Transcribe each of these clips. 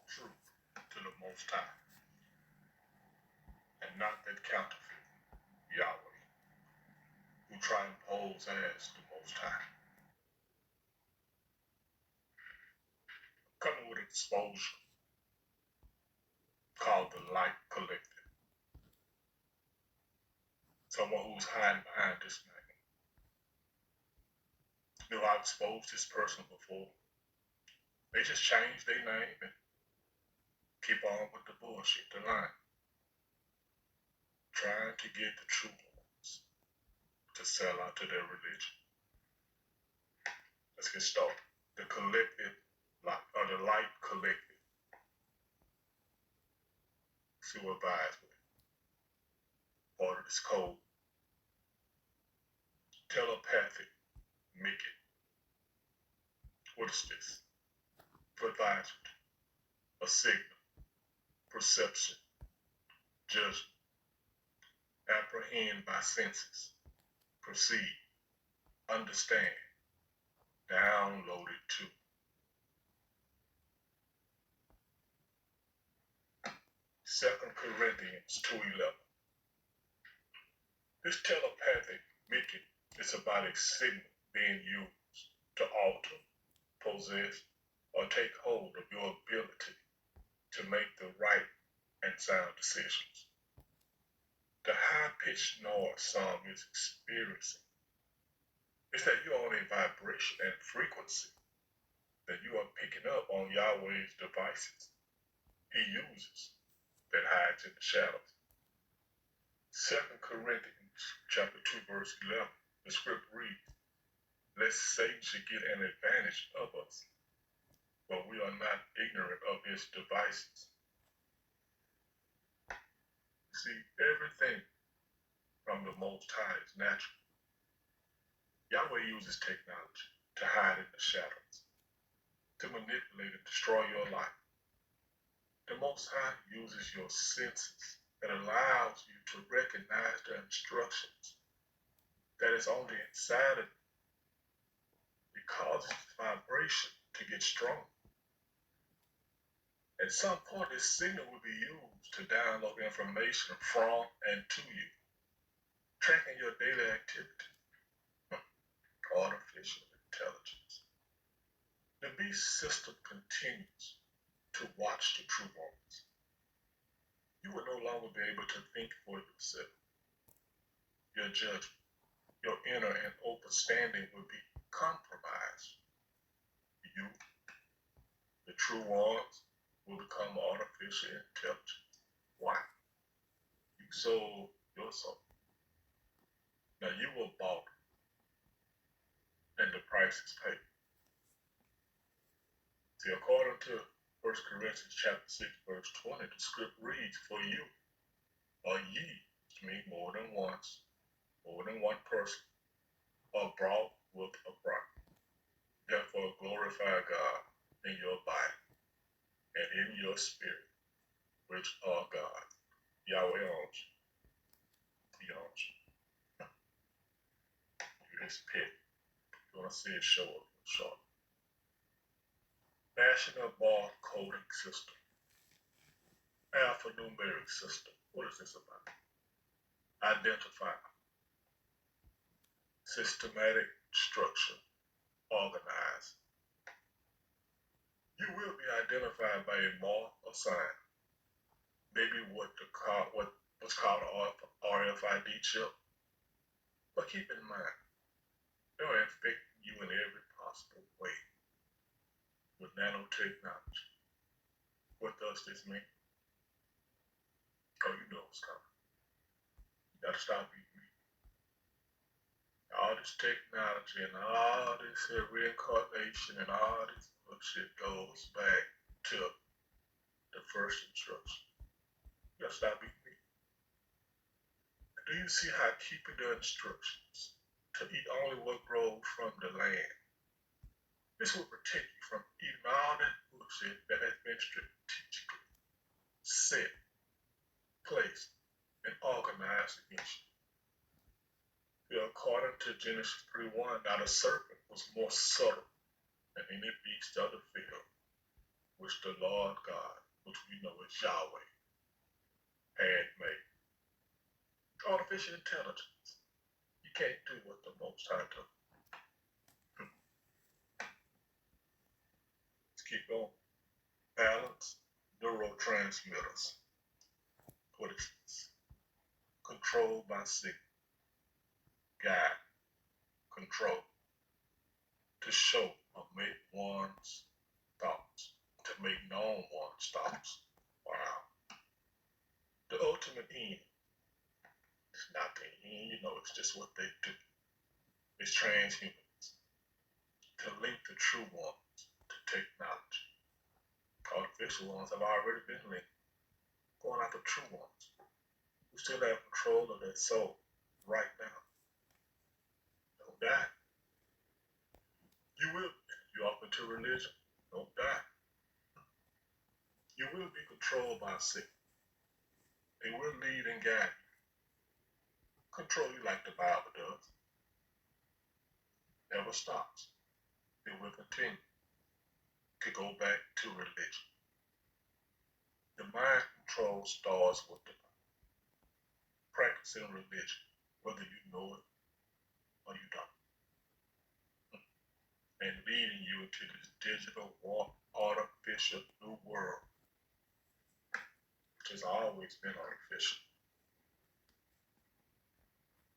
truth to the Most High, and not that counterfeit Yahweh, who try and pose as the Most High. Coming with exposure called the Light Collective. Someone who's hiding behind this name. You know, I've exposed this person before. They just change their name and keep on with the bullshit, the line. Trying to get the true ones to sell out to their religion. Let's get started. The collective, or the Light Collective. See what vibes with. Part of this code. Telepathic Mickey. What is this? Advisement, a signal, perception, judgment, apprehend by senses, perceive, understand, downloaded to. 2 Corinthians 2:11. This telepathic Mickey is about a signal being used to alter, possess, or take hold of your ability to make the right and sound decisions. The high-pitched noise some is experiencing is that you're on a vibration and frequency that you are picking up on Yahweh's devices he uses that hides in the shadows. 2 Corinthians chapter 2 verse 11, the script reads, lest Satan should get an advantage of us, but we are not ignorant of his devices. See, everything from the Most High is natural. Yahweh uses technology to hide in the shadows, to manipulate and destroy your life. The Most High uses your senses that allows you to recognize the instructions that is on the inside of you. It causes vibration to get strong. At some point, this signal will be used to download information from and to you, tracking your daily activity. Artificial intelligence. The beast system continues to watch the true ones. You will no longer be able to think for yourself. Your judgment, your inner and understanding will be compromised. You, the true ones, will become artificial intelligence. Why? You sold your soul. Now you were bought, and the price is paid. See, according to 1 Corinthians chapter 6, verse 20, the script reads, for you, or ye, which means more than once, more than one person, are brought with a price. Therefore glorify God in your body and in your spirit, which are God. Yahweh owns you. He owns you. You his pit. You're going to see it show up short. National Bar Coding System. Alphanumeric system. What is this about? Identify. Systematic structure. Organize. You will be identified by a mark or sign. Maybe what was called an RFID chip. But keep in mind, they'll infect you in every possible way with nanotechnology. What does this mean? Oh, you know what's coming. You gotta stop eating meat. All this technology and all this reincarnation and all this bullshit goes back to the first instruction. You gotta stop eating meat. Do you see how keeping the instructions to eat only what grows from the land, this will protect you from eating all that bullshit that has been strategically set, placed, and organized against you? According to Genesis 3:1, now the serpent was more subtle than any beast of the field which the Lord God, which we know is Yahweh, had made. Artificial intelligence. You can't do what the Most High does. Let's keep going. Balance neurotransmitters. What is this? Controlled by signal. Guide. Control. To show or make one's thoughts. To make known one's thoughts. Wow. The ultimate end. It's not the end, it's just what they do. It's transhumans. To link the true ones to technology. Artificial ones have already been linked. Going after true ones who still have control of their soul right now. Don't die. You will. You offer to religion. Don't die. You will be controlled by sin. They will lead and guide you. Control you like the Bible does. Never stops. It will continue to go back to religion. The mind control starts with the practicing religion, whether you know it or you don't, and leading you into this digital, artificial new world, which has always been artificial.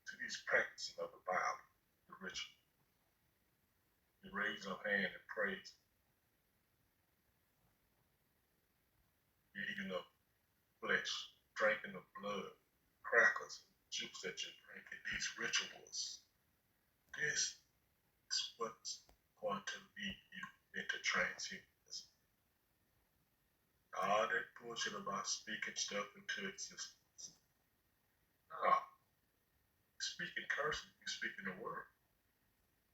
To these practices of the Bible, the ritual, you raise your hand and praise. You're eating of flesh, drinking of blood, crackers, juice that you're drinking, these rituals. This is what's going to lead you into transhumanism. All that bullshit about speaking stuff into existence. No. Speaking curses, you're speaking the word.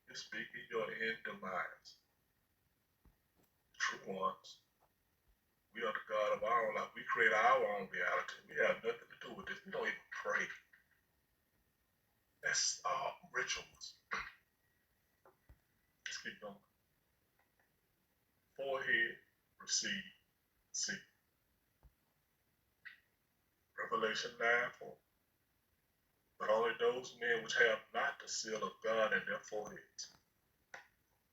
You're speaking your end demise. True ones. We are the God of our life. We create our own reality. We have nothing to do with this. We don't even pray. That's all rituals. Let's keep going. Forehead, receive, see. Revelation 9:4. But only those men which have not the seal of God in their foreheads.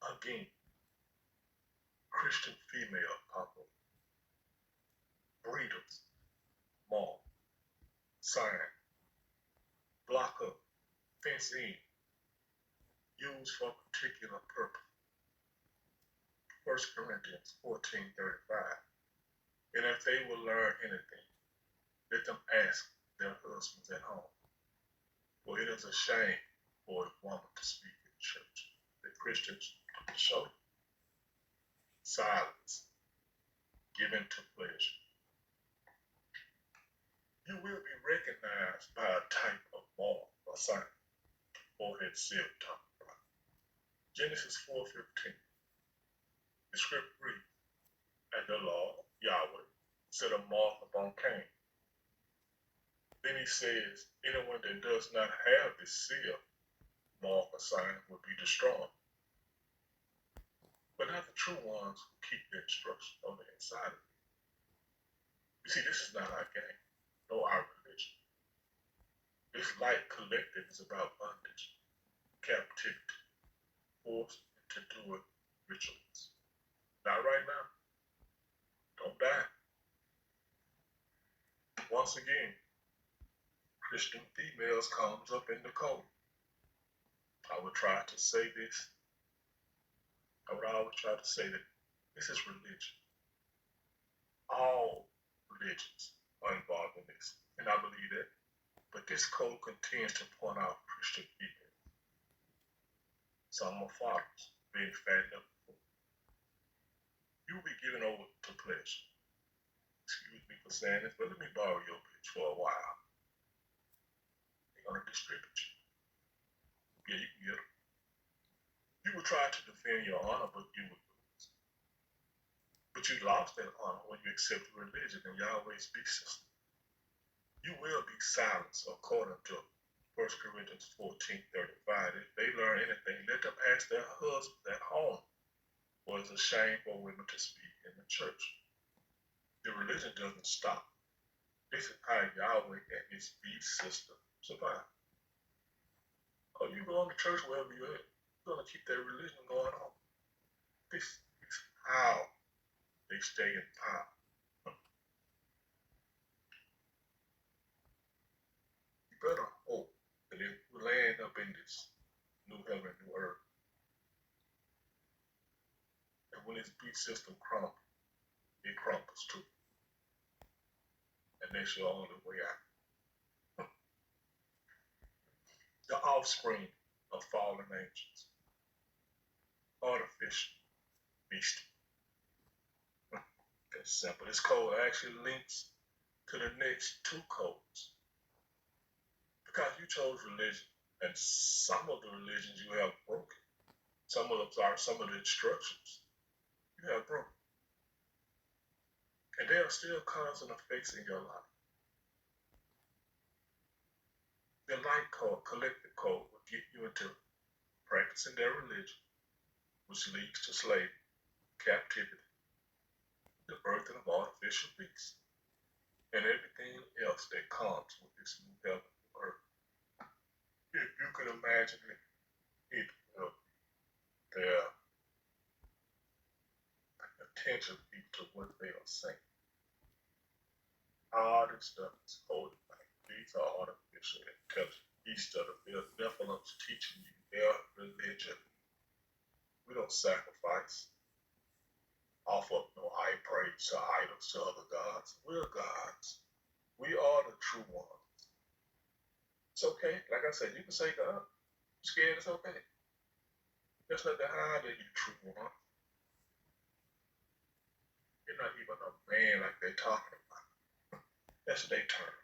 Again, Christian female couple. Breeders, mark, sign, block up, fence in, used for a particular purpose. 1 Corinthians 14:35. And if they will learn anything, let them ask their husbands at home. For it is a shame for a woman to speak in church. The Christians show silence, given to pleasure. You will be recognized by a type of mark or sign, forehead seal talking about. Genesis 4:15. The script reads, and the Lord, Yahweh, set a mark upon Cain. Then he says, anyone that does not have this seal, mark or sign, will be destroyed. But not the true ones who keep the instruction on the inside of you. You see, this is not our game. Nor our religion. This light collective is about bondage, captivity, forced into doing rituals. Not right now. Don't die. Once again, Christian females comes up in the code. I would try to say this. I would always try to say that this is religion. All religions are involved in this, and I believe that. But this code continues to point out Christian females. Some are fathers being fattened up. You will be given over to pleasure. Excuse me for saying this, but let me borrow your bitch for a while. They're gonna distribute you. Yeah, you can get them. You will try to defend your honor, but you will lose. But you lost that honor when you accept religion and Yahweh's beast system. You will be silenced according to 1 Corinthians 14:35. If they learn anything, let them ask their husbands at home. For it's a shame for women to speak in the church. The religion doesn't stop. This is how Yahweh and his beast system survive. Oh, you going to church wherever you're at. You're going to keep that religion going on. This is how they stay in power. You better hope that if we land up in this new heaven and new earth, and when this beast system crumbles, it crumbles too. And that's your only way out. The offspring of fallen angels, artificial beast. That's simple. This code actually links to the next two codes. Because you chose religion, and some of the religions you have broken. Some of the instructions you have broken. And they are still causing effects in your life. The light code, collective code, will get you into practicing their religion, which leads to slavery, captivity, the birthing of artificial beasts, and everything else that comes with this new heaven and earth. If you could imagine it will their attention to what they are saying. All this stuff is holy. These are artificial intelligence. These are the nefilims teaching you their religion. We don't sacrifice, offer no high praise to idols, to other gods. We're gods. We are the true ones. It's okay. Like I said, you can say God. You're scared, it's okay. Just let the hide that you're true one. You're not even a man like they're talking about. That's their term.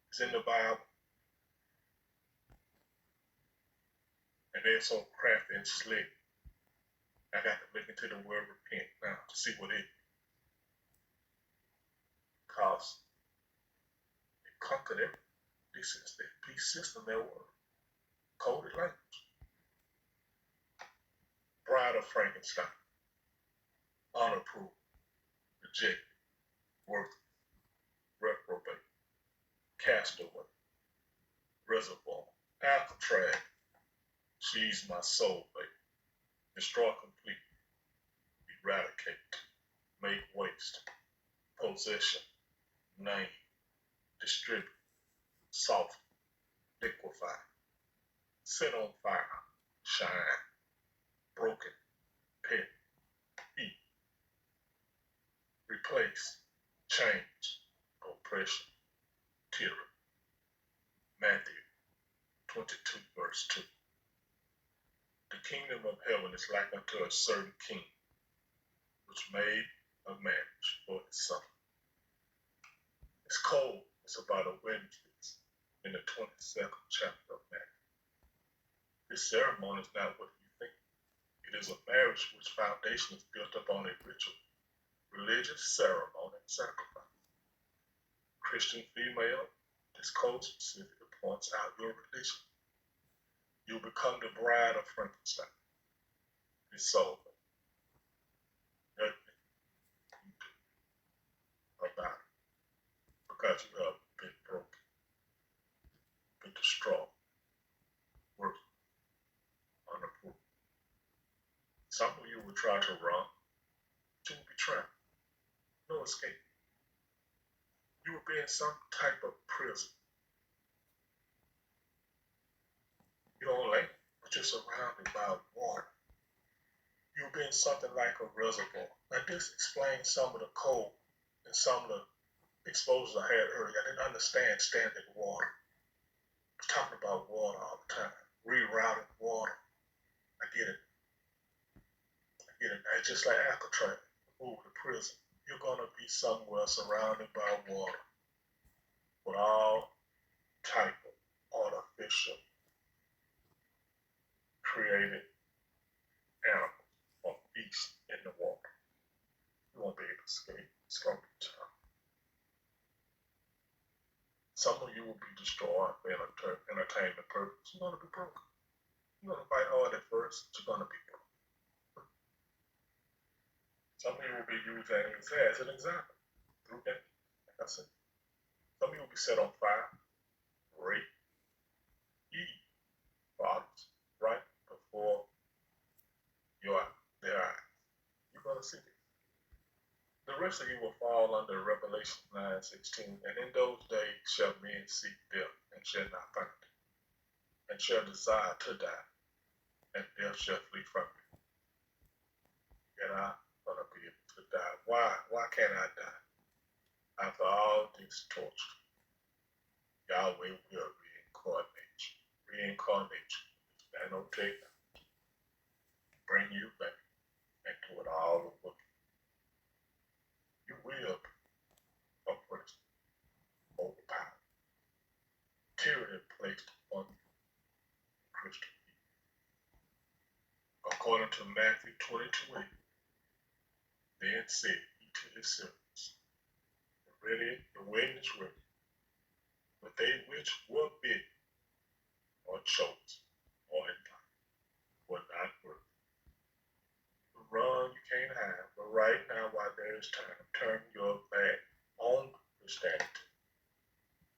It's in the Bible. And they're so crafty and slick. I got to look into the word repent now to see what it is. Because it conquered everything. This is the peace system, their word. Coded language. Bride of Frankenstein. Unapproved. Rejected. Worthless. Reprobate. Castaway. Reservoir. Alcatraz. She's my soulmate. Destroy completely. Eradicate. Make waste. Possession. Name. Distribute. Soften. Liquefy. Set on fire. Shine. Broken. Pit. Eat. Replace. Change. Oppression. Tyranny. Matthew 22 verse 2. The kingdom of heaven is like unto a certain king, which made a marriage for his son. It's cold. It's about a wedding feast in the 22nd chapter of Matthew. This ceremony is not what you think. It is a marriage whose foundation is built upon a ritual, religious ceremony, and sacrifice. Christian female, this code specifically points out your religion. You become the bride of Frankenstein. His soul. Nothing you do about it. Because you have been broken, been destroyed, worthless, unapproved. Some of you will try to run, but you will be trapped. No escape. You will be in some type of prison. You don't land, but you're surrounded by water. You'll be in something like a reservoir. Now this explains some of the cold and some of the exposures I had earlier. I didn't understand standing water. I was talking about water all the time. Rerouting water. I get it. It's just like Alcatraz, move to prison. You're gonna be somewhere surrounded by water with all type of artificial created animals or beasts in the water. You won't be able to escape. It's gonna be tough. Some of you will be destroyed for entertainment purposes. You're gonna be broken. You're gonna fight hard at first, but you're gonna be broken. Some of you will be used as an example through that. Like I said, some of you will be set on fire, rape, eat, fathers, right before their eyes. You're going to see this. The rest of you will fall under Revelation 9:16. And in those days shall men seek death and shall not find it, and shall desire to die, and death shall flee from you. And I'm going to be able to die. Why? Why can't I die? After all this torture, Yahweh will reincarnate you. And no technology. Bring you back and do it all over again. You will be oppressed, overpowered, tyranny placed upon you, Christian people. According to Matthew 22:8, then said he to his servants, the wedding is ready, but they which were bidden or chosen or invited were not worthy. Run, you can't hide, but right now, while there is time, turn your back on Christianity.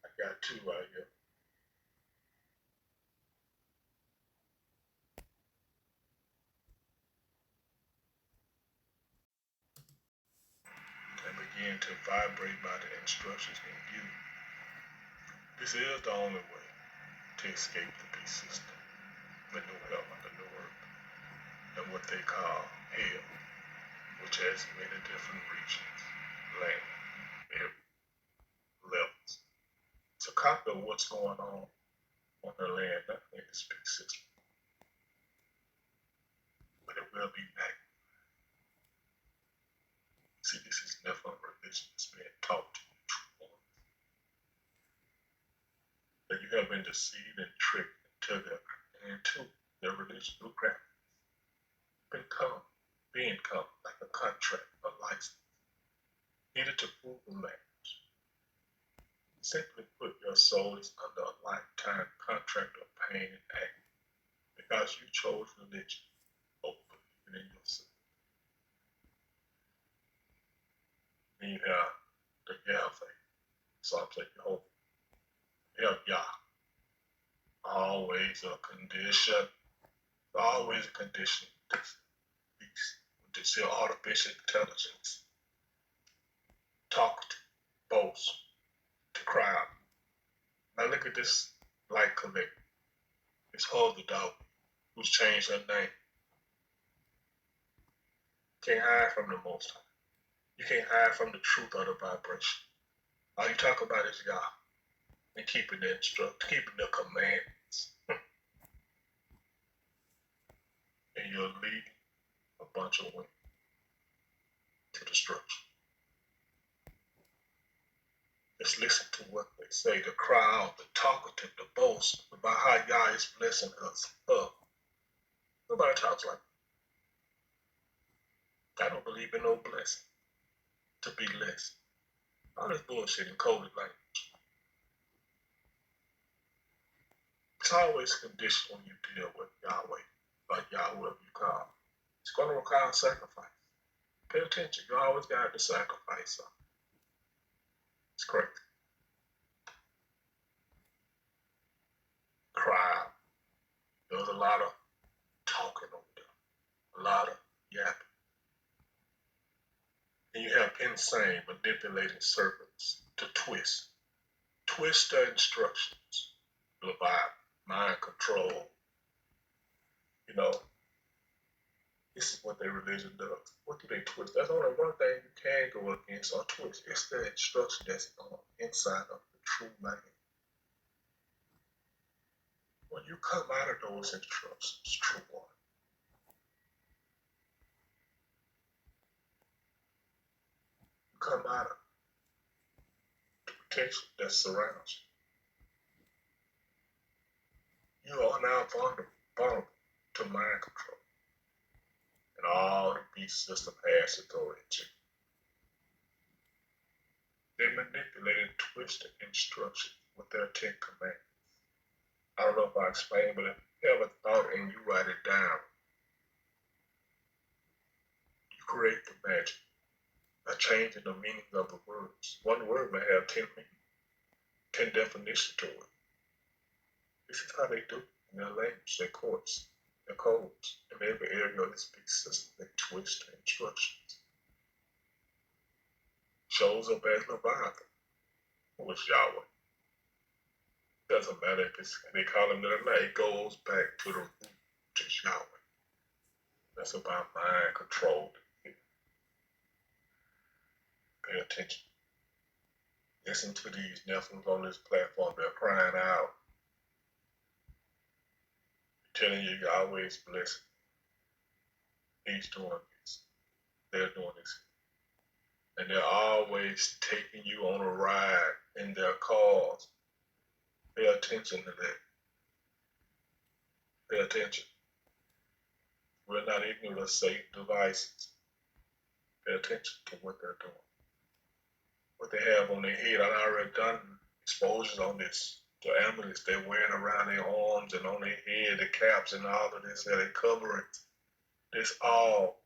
I got two right here. And begin to vibrate by the instructions in you. This is the only way to escape the beast system, the new heaven, the new earth, and what they call hell, which has many different regions, land, levels. It's a copy of what's going on the land, not in this big system. But it will be back. See, this is never a religion that's being taught to you, true ones. That you have been deceived and tricked into their religion through practice. Being come like a contract, a license, needed to prove a marriage. Simply put, your soul is under a lifetime contract of pain and agony because you chose religion over believing in yourself. And you have the Yahweh, Psalms like Jehovah. You have Yah. Always a condition. Always a condition. This your artificial intelligence. Talk to, boast, to cry out. Now look at this light collector. It's Hug the dog, who's changed her name. Can't hide from the Most High. You can't hide from the truth of the vibration. All you talk about is Yah and keeping the keeping the commandments. And you're leading a bunch of women to destruction. Just listen to what they say, the crowd, the talkative, the boast about how Yah is blessing us. Nobody talks like that. I don't believe in no blessing. To be less. All this bullshit in coded language. It's always a condition when you deal with Yahweh, like Yahweh you call. It's going to require sacrifice. Pay attention. You always got to sacrifice something. It's crazy. Crowd. There's a lot of talking over there. A lot of yapping. And you have insane, manipulating servants to twist the instructions, Leviathan, mind control. You know, this is what their religion does. What do they twist? That's only one thing you can go against or twist. It's the instruction that's on the inside of the true man. When you come out of those instructions, true one, you come out of the protection that surrounds you. You are now vulnerable to mind control. And all the beast system has authority. They manipulate and twist the instructions with their 10 commandments. I don't know if I explained, but if you have a thought and you write it down, you You create the magic by changing the meaning of the words. One word may have 10 meanings, 10 definitions to it. This is how they do it in their language, their courts, their codes. In every area of this big system, they twist the instructions. Shows up as Leviathan, which Yahweh. Doesn't matter if it's, they call him that or not, it goes back to the root, which is Yahweh. That's about mind control. Pay attention. Listen to these nefilim on this platform. They're crying out, telling you Yahweh's blessing. He's doing this. They're doing this. And they're always taking you on a ride in their cars. Pay attention to that. Pay attention. We're not ignorant of Satan's devices. Pay attention to what they're doing. What they have on their head. I've already done exposures on this. The amulets they're wearing around their arms and on their head, the caps and all of this, they're covering. This all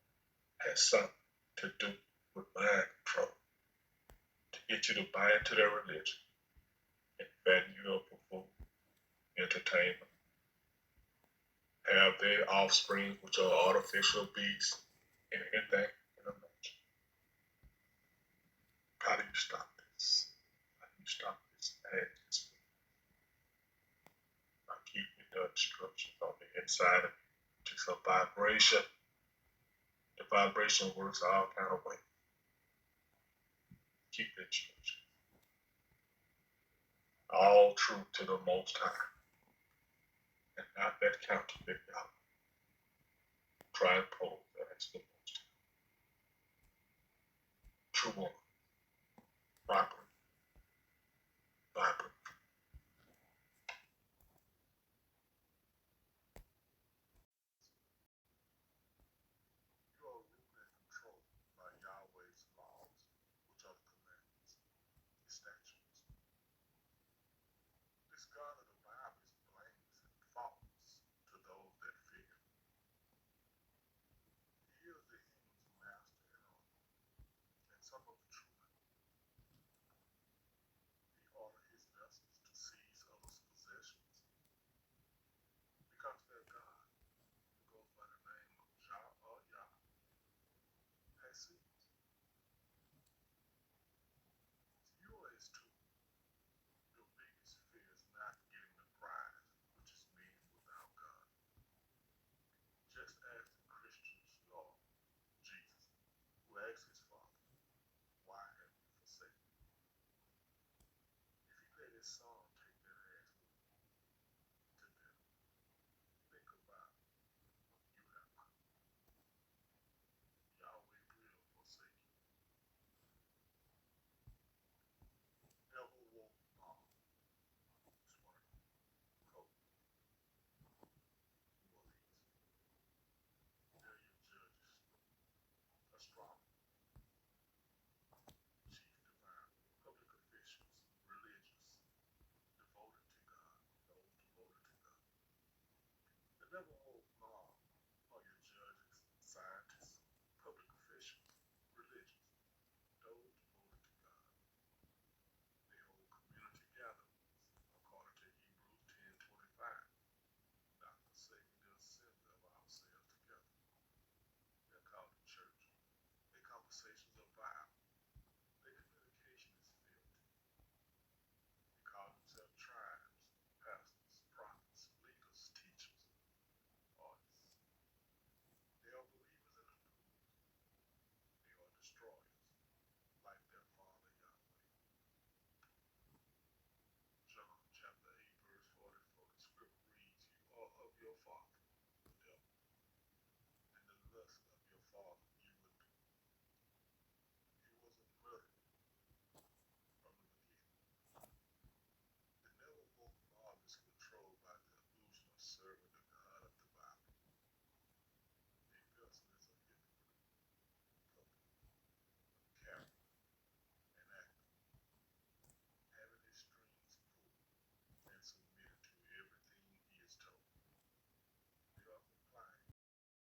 has something to do with mind control. To get you to buy into their religion and fatten you up for food, entertainment. Have their offspring, which are artificial beasts, and anything in the nature. How do you stop this? How do you stop this madness? By keeping the instructions on the inside of it, which is a vibration. The vibration works all kind of ways. Keep the instructions. All true to the Most High. And not that counterfeit God. Try and pose that as the Most High. True one. Vibrant. Vibrant. You are ruled and controlled by Yahweh's laws, which are the commandments, the statutes. This God of the Bible is blameless and faultless to those that fear him. He is the enemy's master and owner, and some of the truth. He ordered his vessels to seize others' possessions, because their God, who goes by the name of Jah or Yah, has seized. You are his tool. Your biggest fear is not getting the prize, which is men without God. Just as the Christian's Lord, Jesus, who asked his Father, why have you forsaken me? If he let his son